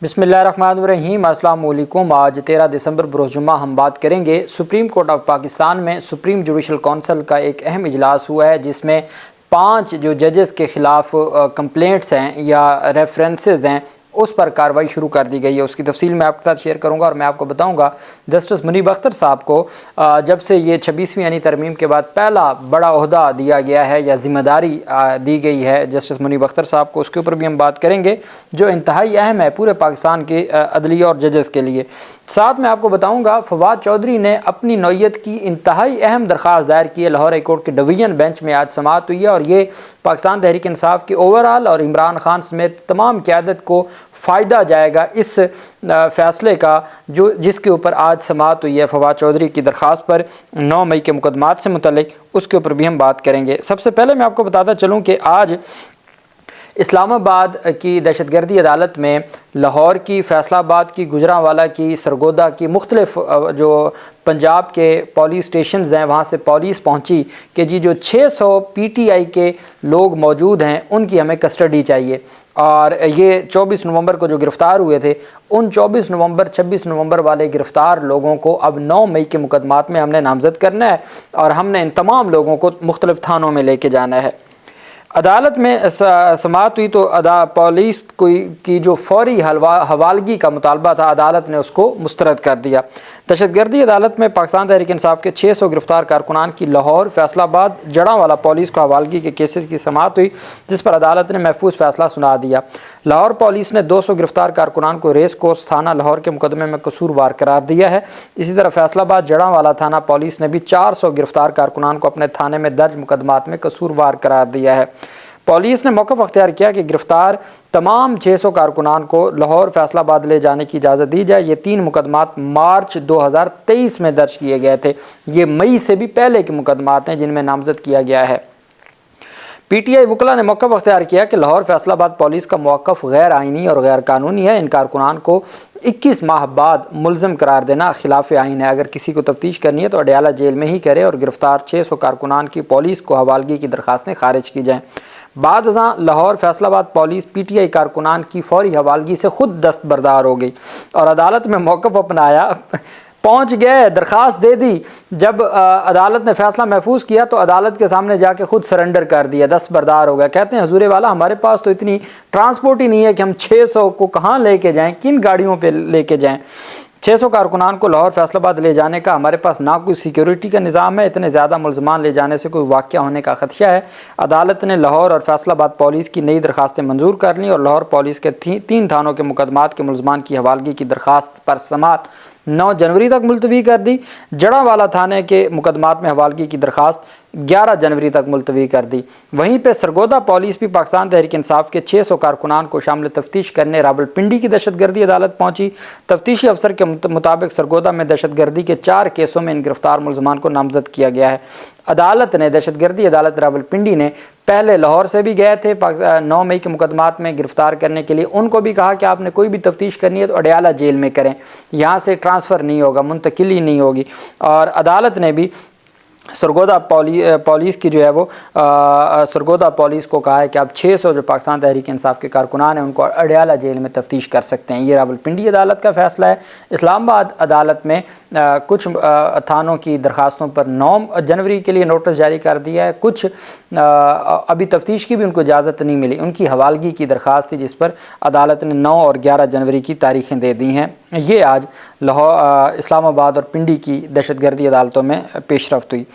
बिस्मिल्लाहिर्रहमानिर्रहीम। अस्सलाम वालेकुम। आज 13 दिसंबर बरोज़ जुम्मा हम बात करेंगे सुप्रीम कोर्ट ऑफ पाकिस्तान में सुप्रीम जुडिशल काउंसिल का एक अहम इजलास हुआ है, जिसमें 5 जो जजेस के ख़िलाफ़ कंप्लेंट्स हैं या रेफरेंसेस हैं उस पर कार्रवाई शुरू कर दी गई है। उसकी तफसील मैं आपके साथ शेयर करूंगा और मैं आपको बताऊंगा जस्टिस मुनीब अख्तर साहब को जब से ये 26वीं यानी तरमीम के बाद पहला बड़ा ओहदा दिया गया है या ज़िम्मेदारी दी गई है जस्टिस मुनीब अख्तर साहब को, उसके ऊपर भी हम बात करेंगे जो इंतहाई अहम है पूरे पाकिस्तान के अदलिया और जजेस के लिए। साथ में आपको बताऊँगा फवाद चौधरी ने अपनी नौयत की इंतहाई अहम दरख्वास्त दायर की है। लाहौर हाई कोर्ट के डिवीज़न बेंच में आज समाअत हुई है और ये पाकिस्तान तहरीक इंसाफ के ओवरऑल और इमरान खान समेत तमाम क़यादत को फ़ायदा जाएगा इस फ़ैसले का जो जिसके ऊपर आज समाअत हुई है फवाद चौधरी की दरख्वास्त पर 9 मई के मुकदमात से मुतल्लिक, उसके ऊपर भी हम बात करेंगे। सबसे पहले मैं आपको बताता चलूँ कि आज इस्लामाबाद की दहशतगर्दी अदालत में लाहौर की, फैसलाबाद की, गुजरांवाला की, सरगोदा की मुख्तलिफ जो पंजाब के पुलिस स्टेशन हैं वहाँ से पुलिस पहुँची कि जी जो 600 PTI के लोग मौजूद हैं उनकी हमें कस्टडी चाहिए। और ये 24 नवंबर को जो गिरफ़्तार हुए थे उन 24 नवंबर 26 नवंबर वाले गिरफ़्तार लोगों को अब 9 मई के मुकदमात में हमने नामज़द करना है और हमने इन तमाम लोगों को मुख्तलिफ थानों में लेके जाना है। अदालत में समाअत हुई तो पुलिस की जो फौरी हवालगी का मुतालबा था अदालत ने उसको मुस्तरद कर दिया। दहशतगर्दी अदालत में पाकिस्तान तहरीक इंसाफ के 600 गिरफ़्तार कारकुनान की लाहौर, फैसलाबाद, जड़ांवाला पुलिस को हवालगी के केसेस की समाअत हुई जिस पर अदालत ने महफूज फ़ैसला सुना दिया। लाहौर पुलिस ने 200 गिरफ़्तार कारकुनान को रेस कोर्स थाना लाहौर के मुकदमे में कसूरवार करार दिया है। इसी तरह फैसलाबाद जड़ांवाला थाना पुलिस ने भी 400 गिरफ़्तार कारकुनान को अपने थाने में दर्ज मुकदमात में कसूरवार करार दिया है। पुलिस ने मौक़िफ़ अख्तियार किया कि गिरफ़्तार तमाम 600 कारकुनान को लाहौर, फैसलाबाद ले जाने की इजाज़त दी जाए। ये 3 मुकदमात मार्च 2023 में दर्ज किए गए थे। ये मई से भी पहले के मुकदमात हैं जिनमें नामज़द किया गया है। PTI वकला ने मौक़िफ़ अख्तियार किया कि लाहौर फैसलाबाद पुलिस का मौक़िफ़ गैर आइनी और गैर कानूनी है। इन कारकुनान को 21 माह बाद मुल्ज़िम करार देना खिलाफ आइन है। अगर किसी को तफ्तीश करनी है तो अडयाला जेल में ही करे और गिरफ़्तार 600 कारकुनान की पुलिस को हवालगी की दरख्वास्तें खारिज की जाएँ। बाद अज़ां लाहौर फैसलाबाद पुलिस PTI कारकुनान की फौरी हवालगी से ख़ुद दस्तबरदार हो गई और अदालत में मौक़िफ़ अपनाया, पहुँच गए, दरख्वास्त दे दी। जब अदालत ने फ़ैसला महफूज किया तो अदालत के सामने जाके ख़ुद सरेंडर कर दिया, दस्तबरदार हो गया। कहते हैं हजूर वाला हमारे पास तो इतनी ट्रांसपोर्ट ही नहीं है कि हम 600 को कहाँ लेके जाएँ, किन गाड़ियों पे लेके जाएँ। 600 कारकुनान को लाहौर फैसलाबाद ले जाने का हमारे पास ना कोई सिक्योरिटी का निज़ाम है, इतने ज़्यादा मुल्ज़मान ले जाने से कोई वाक़या होने का ख़दशा है। अदालत ने लाहौर और फैसलाबाद पुलिस की नई दरख्वास्तें मंजूर कर लीं और लाहौर पुलिस के 3 थानों के मुकदमात के मुल्ज़मान की हवालगी की दरख्वास्त पर समाअत 9 जनवरी तक मुलतवी कर दी। जड़ांवाला थाने के मुकदमात में हवालगी की दरख्वास्त 11 जनवरी तक मुलतवी कर दी। वहीं पर सरगोदा पुलिस भी पाकिस्तान तहरीक इंसाफ के 600 कारकुनान को शामिल तफ्तीश करने रावलपिंडी की दहशतगर्दी अदालत पहुँची। तफ्तीशी अफसर के मुताबिक सरगोदा में दहशतगर्दी के 4 केसों में इन गिरफ़्तार मुल्ज़मान को नामज़द किया गया है। अदालत ने दहशतगर्दी अदालत रावलपिंडी ने पहले लाहौर से भी गए थे 9 मई के मुकदमात में गिरफ़्तार करने के लिए, उनको भी कहा कि आपने कोई भी तफ्तीश करनी है तो अडयाला जेल में करें, यहाँ से ट्रांसफ़र नहीं होगा, मुंतकिली नहीं होगी। और अदालत ने भी सरगोदा पुलिस की जो है वो सरगोदा पुलिस को कहा है कि आप 600 जो पाकिस्तान तहरीक इंसाफ के कारकुनान हैं उनको अडयाला जेल में तफ्तीश कर सकते हैं। ये रावलपिंडी अदालत का फ़ैसला है। इस्लामाबाद अदालत में कुछ थानों की दरख्वास्तों पर 9 जनवरी के लिए नोटिस जारी कर दिया है। कुछ अभी तफ्तीश की भी उनको इजाज़त नहीं मिली, उनकी हवालगी की दरख्वास्त थी जिस पर अदालत ने 9 और 11 जनवरी की तारीखें दे दी हैं। ये आज लाहौर, इस्लामाबाद और पिंडी की दहशतगर्दी अदालतों में पेशरफ्त हुई।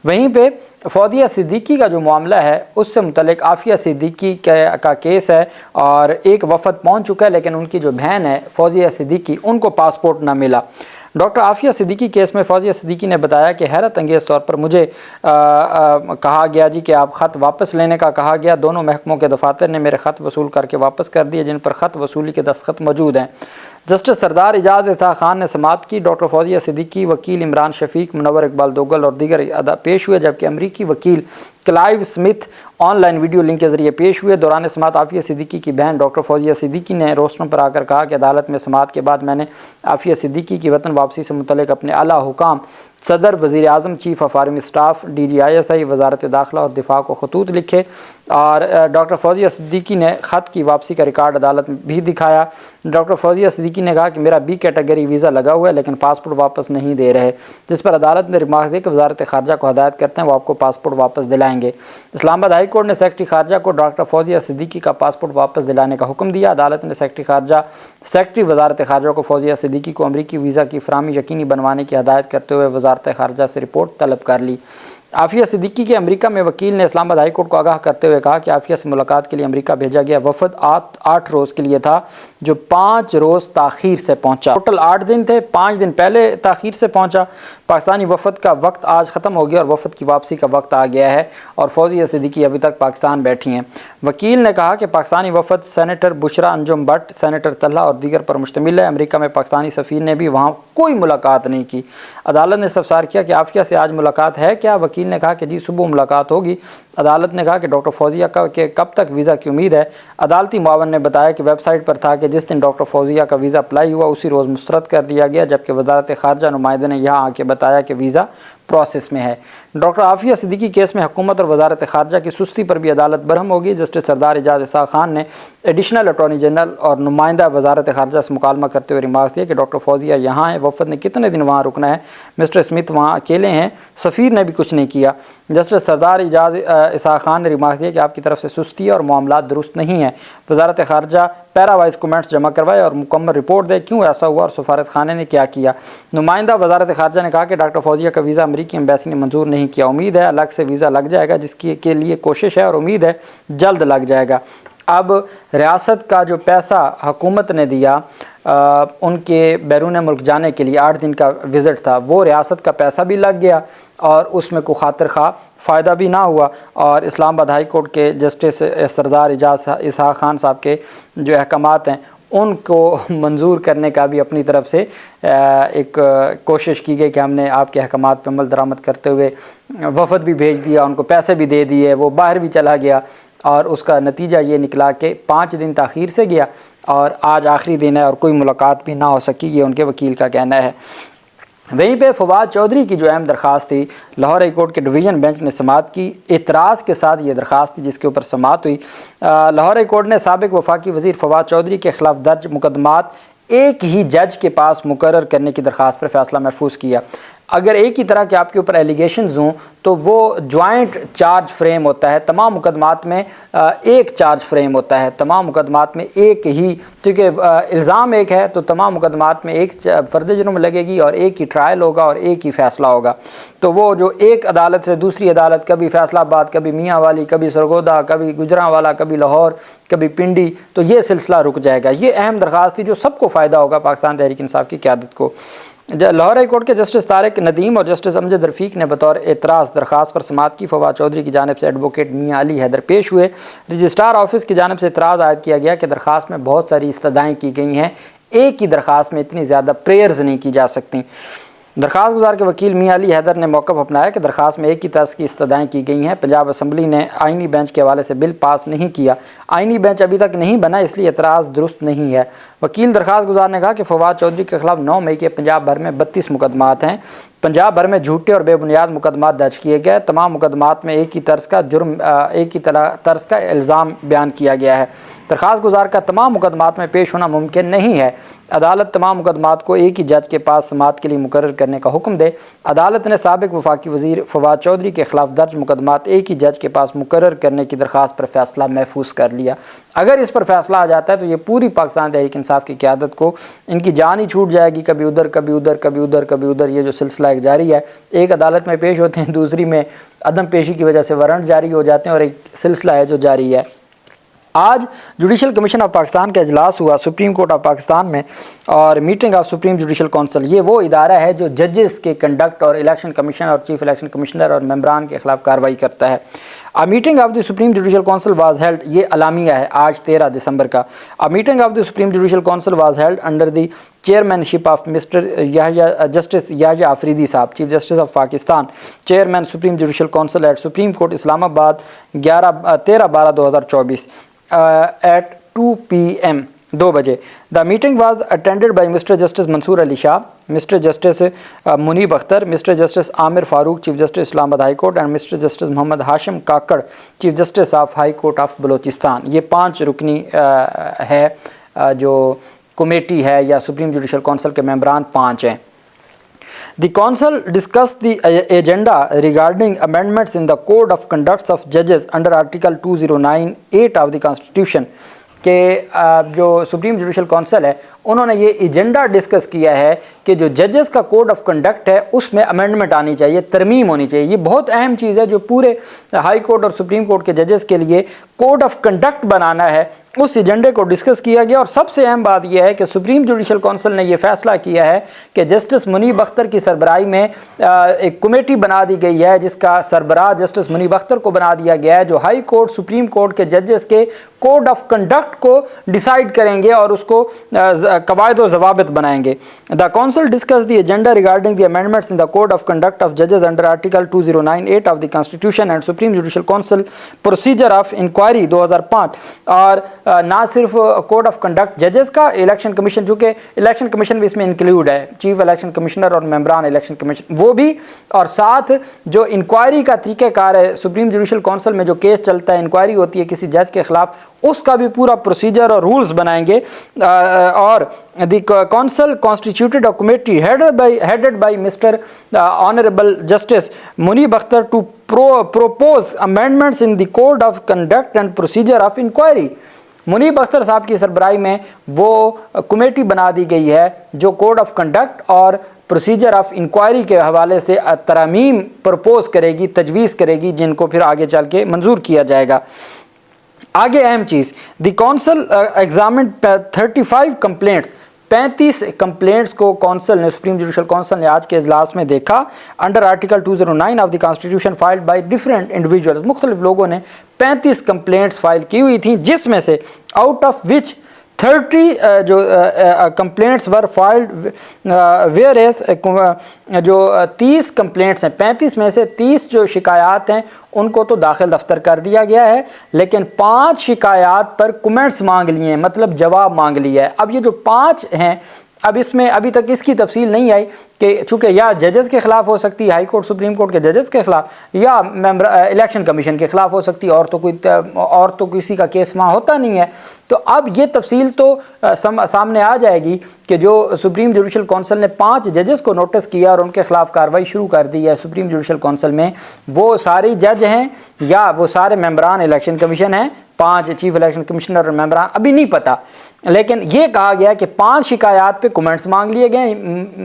वहीं पे फौजिया सिद्दीकी का जो मामला है उससे मुतल्लिक आफिया सिद्दीकी का केस है और एक वफ़द पहुंच चुका है, लेकिन उनकी जो बहन है फौजिया सिद्दीकी उनको पासपोर्ट ना मिला। डॉक्टर आफिया सिद्दीकी केस में फौजिया सिद्दीकी ने बताया कि हैरत अंगेज़ तौर पर मुझे कहा गया जी कि आप ख़त वापस लेने का कहा गया। दोनों महकमों के दफातर ने मेरे ख़त वसूल करके वापस कर दिए जिन पर ख़त वसूली के दस्तखत मौजूद हैं। जस्टिस सरदार एजाज इसहाक खान ने समाअत की। डॉक्टर फौजिया सिद्दीकी, वकील इमरान शफीक, मुनव्वर इकबाल दोगल और दीगर पेश हुए, जबकि अमरीकी वकील Clive Smith online video link के जरिए पेश हुए। दौरान समाअत आफिया सिद्दीकी की बहन डॉक्टर फौजिया सिद्दीकी ने रोस्टरों पर आकर कहा कि अदालत में समाअत के बाद मैंने आफिया सिद्दीकी की वतन वापसी से मुतल्लिक अपने आला हुकाम सदर, वज़ीर आज़म, chief of army staff, DGISI, वजारत दाखिला और दिफा को खतूत लिखे और डॉक्टर फौजिया सिद्दीकी ने ख़त की वापसी का रिकॉर्ड अदालत में भी दिखाया। डॉक्टर फौजिया सिद्दीकी ने कहा कि मेरा B कैटेगरी वीज़ा लगा हुआ है लेकिन पासपोर्ट वापस नहीं दे रहे, जिस पर अदालत ने रिमार्क दी कि वजारत ख़ारजा को हदायत करते हैं वो आपको पासपोर्ट वापस दिलाएंगे। इस्लामाबाद हाई कोर्ट ने सेक्रेटरी ख़ारजा को डॉक्टर फौजिया सिद्दीकी का पासपोर्ट वापस दिलाने का हुक्म दिया। अदालत ने सेक्रेटरी वजारत ख़ारजा को फौजिया सिद्दीकी को अमरीकी वीज़ा की फ़राहमी यकीनी बनवाने की हदायत करते हुए वजारत ख़ारजा से रिपोर्ट तलब कर ली। आफिया सिद्दीकी के अमेरिका में वकील ने इस्लामाबाद हाई कोर्ट को आगाह करते हुए कहा कि आफिया से मुलाकात के लिए अमेरिका भेजा गया वफद 8 रोज़ के लिए था, जो 5 रोज़ ताख़ीर से पहुंचा। टोटल 8 दिन थे, 5 दिन पहले ताख़ीर से पहुंचा। पाकिस्तानी वफद का वक्त आज ख़त्म हो गया और वफद की वापसी का वक्त आ गया है और फौजिया सिद्दीकी अभी तक पाकिस्तान बैठी हैं। वकील ने कहा कि पाकिस्तानी वफद सेनेटर बुशरा अंजुम भट्ट, सेनेटर तल्हा और दीगर पर मुश्तमिल है। अमेरिका में पाकिस्तानी सफ़ीर ने भी वहाँ कोई मुलाकात नहीं की। अदालत ने इस्तफसार किया कि आफिया से आज मुलाकात है क्या? वकील ने कहा कि जी सुबह मुलाकात होगी। अदालत ने कहा कि डॉक्टर फौजिया के कब तक वीज़ा की उम्मीद है? अदालती मुआवन ने बताया कि वेबसाइट पर था कि जिस दिन डॉक्टर फौजिया का वीज़ा अप्लाई हुआ उसी रोज़ मुस्तरद कर दिया गया, जबकि वजारत ख़ारजा नुमाइंदे ने यहाँ आके बताया कि वीज़ा प्रोसेस में है। डॉक्टर आफिया सिद्दीकी केस में हुकूमत और वजारत ख़ारजा की सुस्ती पर भी अदालत बरहम होगी। जस्टिस सरदार एजाज इसहाक खान ने एडिशनल अटॉर्नी जनरल और नुमाइंदा वजारत ख़ारजा से मुकालमा करते हुए रिमार्क दिया कि डॉक्टर फौजिया यहाँ है, वफद ने कितने दिन वहाँ रुकना है, मिस्टर स्मिथ वहाँ अकेले हैं, सफ़ीर ने भी कुछ नहीं किया। जस्टिस सरदार एजाज इसहाक खान ने रिमार्क दिया कि आपकी तरफ से सुस्ती है और मामला दुरुस्त नहीं है। वजारत ख़ारजा पैरावाइज कमेंट्स जमा करवाए और मुकम्मल रिपोर्ट दे क्यों ऐसा हुआ और सफारत खाने ने क्या किया। नुमाइंदा वजारत ख़ारजा ने कहा कि डॉक्टर फौजिया का वीज़ा अमरीकी एम्बेसी ने मंजूर नहीं किया। उम्मीद है अलग से वीज़ा लग जाएगा, जिसकी के लिए कोशिश है और उम्मीद है जल्द लग जाएगा। अब रियासत का जो पैसा हुकूमत ने दिया उनके बैरून मुल्क जाने के लिए 8 दिन का विज़िट था, वो रियासत का पैसा भी लग गया और उसमें कोई खातिर खा फ़ायदा भी ना हुआ। और इस्लामाबाद हाई कोर्ट के जस्टिस सरदार एजाज इसहाक खान साहब के जो अहकामात हैं उनको मंजूर करने का भी अपनी तरफ से एक कोशिश की गई कि हमने आपके अहकामात पर अमल दरामद करते हुए वफद भी भेज दिया, उनको पैसे भी दे दिए, वो बाहर भी चला गया और उसका नतीजा ये निकला कि 5 दिन ताख़ीर से गया और आज आखिरी दिन है और कोई मुलाकात भी ना हो सकी, ये उनके वकील का कहना है। वहीं पे फवाद चौधरी की जो अहम दरख्वास्त थी, लाहौर हाई कोर्ट के डिवीज़न बेंच ने समाअत की। एतराज़ के साथ ये दरख्वास्त थी जिसके ऊपर समाअत हुई। लाहौर हाई कोर्ट ने साबिक़ वफाकी वज़ीर फवाद चौधरी के ख़िलाफ़ दर्ज मुकदमात एक ही जज के पास मुकर्रर करने की दरख्वास्त पर फ़ैसला महफूज किया। अगर एक ही तरह के आपके ऊपर एलिगेशंस हों तो वो जॉइंट चार्ज फ्रेम होता है। तमाम मुकदमात में एक चार्ज फ्रेम होता है, तमाम मुकदमात में एक ही, क्योंकि इल्ज़ाम एक है तो तमाम मुकदमात में एक फ़र्द जुर्म लगेगी और एक ही ट्रायल होगा और एक ही फ़ैसला होगा। तो वो जो एक अदालत से दूसरी अदालत, कभी फैसलाबाद, कभी मियाँ वाली, कभी सरगोदा, कभी गुजरांवाला, कभी लाहौर, कभी पिंडी, तो ये सिलसिला रुक जाएगा। ये अहम दरख्वास्त थी जो सबको फ़ायदा होगा पाकिस्तान तहरीक इंसाफ की क़यादत को। लाहौर हाई कोर्ट के जस्टिस तारिक नदीम और जस्टिस अमजद रफ़ीक ने बतौर एतराज़ दरख्वास्त पर समाअत की। फवाद चौधरी की जानिब से एडवोकेट मियाँ अली हैदर पेश हुए। रजिस्ट्रार ऑफिस की जानिब से एतराज़ आयद किया गया कि दरख्वास्त में बहुत सारी इस्तदाएँ की गई हैं, एक ही दरख्वास्त में इतनी ज़्यादा प्रेयर्स नहीं की जा सकती। दरख्वास्त गुजार के वकील मियाँ अली हैदर ने मौक़िफ़ अपनाया कि दरख्वास्त में एक ही तर्ज की इस्तदाएँ की गई हैं। पंजाब असम्बली ने आइनी बेंच के हवाले से बिल पास नहीं किया, आइनी बेंच अभी तक नहीं बना, इसलिए एतराज़ दुरुस्त नहीं है। वकील दरख्वास्त गुजार ने कहा कि फवाद चौधरी के ख़िलाफ़ 9 मई के पंजाब भर में 32 मुकदमात हैं। पंजाब भर में झूठे और बेबुनियाद मुकदमात दर्ज किए गए। तमाम मुकदमात में एक ही तर्ज का जुर्म, एक ही तर्ज का इल्ज़ाम बयान किया गया है। दरख्वास्त गुजार का तमाम मुकदमात में पेश होना मुमकिन नहीं है। अदालत तमाम मुकदमात को एक ही जज के पास समाअत के लिए मुकर्रर करने का हुक्म दे। अदालत ने साबिक़ वफाकी वज़ीर फवाद चौधरी के ख़िलाफ़ दर्ज मुकदमात एक ही जज के पास मुकर्रर करने की दरख्वास्त पर फ़ैसला महफूज कर लिया। अगर इस पर फ़ैसला आ जाता है तो ये पूरी पाकिस्तान तहरीक इंसाफ की क़यादत को इनकी जान ही छूट जाएगी। कभी उधर, कभी उधर, कभी उधर, कभी उधर, ये जो सिलसिला एक जारी है। एक अदालत में पेश होते हैं, दूसरी में अदम पेशी की वजह से वारंट जारी हो जाते हैं और एक सिलसिला है जो जारी है। आज जुडिशल कमीशन ऑफ पाकिस्तान का इजलास हुआ सुप्रीम कोर्ट ऑफ पाकिस्तान में और meeting of supreme judicial council, ये वो इदारा है जो जजेस के कंडक्ट और इलेक्शन कमीशन और चीफ इलेक्शन कमिश्नर और मेंबरान के ख़िलाफ़ कार्रवाई करता है। A meeting of the Supreme Judicial Council was held, یہ اعلامیہ ہے آج 13 دسمبر کا. A meeting of the Supreme Judicial Council was held under the chairmanship of Mr. Justice Yahya Afridi صاحب, Chief Justice of Pakistan, Chairman Supreme Judicial Council at Supreme Court Islam Abad 13/12/2024 at 2 p.m. 2 بجے. The meeting was attended by Mr. Justice Mansoor Ali Shah, Mr. Justice Munib Akhtar, Mr. Justice Amir Farooq, Chief Justice Islamabad High Court, and Mr. Justice Muhammad Hashim Kakad, Chief Justice of High Court of Balochistan. یہ 5 رکنی ہے جو committee ہے یا supreme judicial council کے ممبران 5 ہیں. The council discussed the agenda regarding amendments in the Code of Conduct of Judges under Article 209(8) of the Constitution. کہ جو سپریم جوڈیشل کونسل ہے انہوں نے یہ ایجنڈا ڈسکس کیا ہے کہ جو ججز کا کوڈ آف کنڈکٹ ہے اس میں امینڈمنٹ آنی چاہیے, ترمیم ہونی چاہیے. یہ بہت اہم چیز ہے جو پورے ہائی کورٹ اور سپریم کورٹ کے ججز کے لیے کوڈ آف کنڈکٹ بنانا ہے. اس ایجنڈے کو ڈسکس کیا گیا اور سب سے اہم بات یہ ہے کہ سپریم جوڈیشل کونسل نے یہ فیصلہ کیا ہے کہ جسٹس منیب اختر کی سربراہی میں ایک کمیٹی بنا دی گئی ہے جس کا سربراہ جسٹس منیب اختر کو بنا دیا گیا ہے, جو ہائی کورٹ سپریم کورٹ کے ججز کے کوڈ آف کنڈکٹ کو ڈیسائیڈ کریں گے اور اس کو قواعد و ضوابط بنائیں گے. The council discussed the agenda regarding the amendments in the code of conduct of judges under Article 209(8) of the Constitution and Supreme Judicial Council procedure of inquiry 2005. اور نہ صرف کوڈ آف کنڈکٹ ججز کا, الیکشن کمیشن, چونکہ election commission بھی اس میں include ہے, chief election commissioner اور ممبران الیکشن کمیشن وہ بھی, اور ساتھ جو انکوائری کا طریقہ کار ہے سپریم جوڈیشل کونسل میں جو کیس چلتا ہے, انکوائری ہوتی ہے کسی جج کے خلاف, اس کا بھی پورا پروسیجر اور رولز بنائیں گے. اور the council constituted a committee headed by Mr. Honorable Justice Munib Akhtar to propose amendments in the code of conduct and procedure of inquiry. منیب اختر صاحب کی سربراہی میں وہ کمیٹی بنا دی گئی ہے جو کوڈ آف کنڈکٹ اور پروسیجر آف انکوائری کے حوالے سے ترامیم پرپوز کرے گی, تجویز کرے گی, جن کو پھر آگے چل کے منظور کیا جائے گا. آگے اہم چیز, دی کونسل ایگزامنڈ 35 کمپلینٹس, 35 کمپلینٹس کو کونسل نے, سپریم جوڈیشل کونسل نے آج کے اجلاس میں دیکھا. Under article 209 of the constitution filed by different individuals, مختلف لوگوں نے 35 کمپلینٹس فائل کی ہوئی تھیں, جس میں سے آؤٹ آف وچ 30 جو complaints were filed where as جو 30 کمپلینٹس ہیں, 35 میں سے 30 جو شکایات ہیں ان کو تو داخل دفتر کر دیا گیا ہے, لیکن 5 شکایات پر کمنٹس مانگ لیے ہیں, مطلب جواب مانگ لیا ہے. اب یہ جو 5 ہیں, اب اس میں ابھی تک اس کی تفصیل نہیں آئی کہ چونکہ یا ججز کے خلاف ہو سکتی ہے, ہائی کورٹ سپریم کورٹ کے ججز کے خلاف, یا الیکشن کمیشن کے خلاف ہو سکتی ہے, اور تو کسی کا کیس وہاں ہوتا نہیں ہے. تو اب یہ تفصیل تو سامنے آ جائے گی کہ جو سپریم جوڈیشل کونسل نے 5 ججز کو نوٹس کیا اور ان کے خلاف کارروائی شروع کر دی ہے سپریم جوڈیشل کونسل میں, وہ ساری جج ہیں یا وہ سارے ممبران الیکشن کمیشن ہیں, 5 چیف الیکشن کمشنر اور ممبران, ابھی نہیں پتہ. لیکن یہ کہا گیا کہ 5 شکایات پہ کمنٹس مانگ لیے گئے,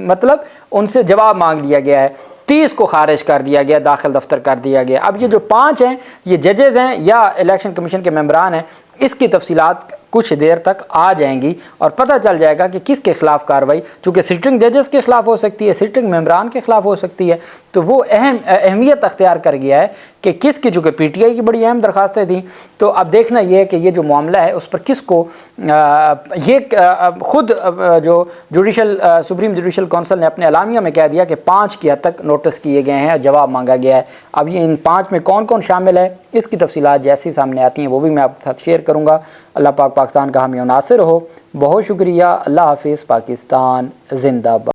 مطلب ان سے جواب مانگ لیا گیا ہے, 30 کو خارج کر دیا گیا, داخل دفتر کر دیا گیا. اب یہ جو 5 ہیں یہ ججز ہیں یا الیکشن کمیشن کے ممبران ہیں, اس کی تفصیلات کچھ دیر تک آ جائیں گی اور پتہ چل جائے گا کہ کس کے خلاف کارروائی, چونکہ سٹنگ ججز کے خلاف ہو سکتی ہے, سٹنگ ممبران کے خلاف ہو سکتی ہے, تو وہ اہمیت اختیار کر گیا ہے کہ کس کی, چونکہ پی ٹی آئی کی بڑی اہم درخواستیں تھیں. تو اب دیکھنا یہ ہے کہ یہ جو معاملہ ہے اس پر کس کو, یہ خود جو سپریم جوڈیشل کونسل نے اپنے اعلامیہ میں کہہ دیا کہ 5 کی حد تک نوٹس کیے گئے ہیں, جواب مانگا گیا ہے. اب یہ ان 5 میں کون کون شامل ہے, اس کی تفصیلات جیسے ہی سامنے آتی ہیں وہ بھی میں آپ کے ساتھ شیئر کروں گا. اللہ پاک پاکستان کا حامی و ناصر ہو. بہت شکریہ. اللہ حافظ. پاکستان زندہ باد.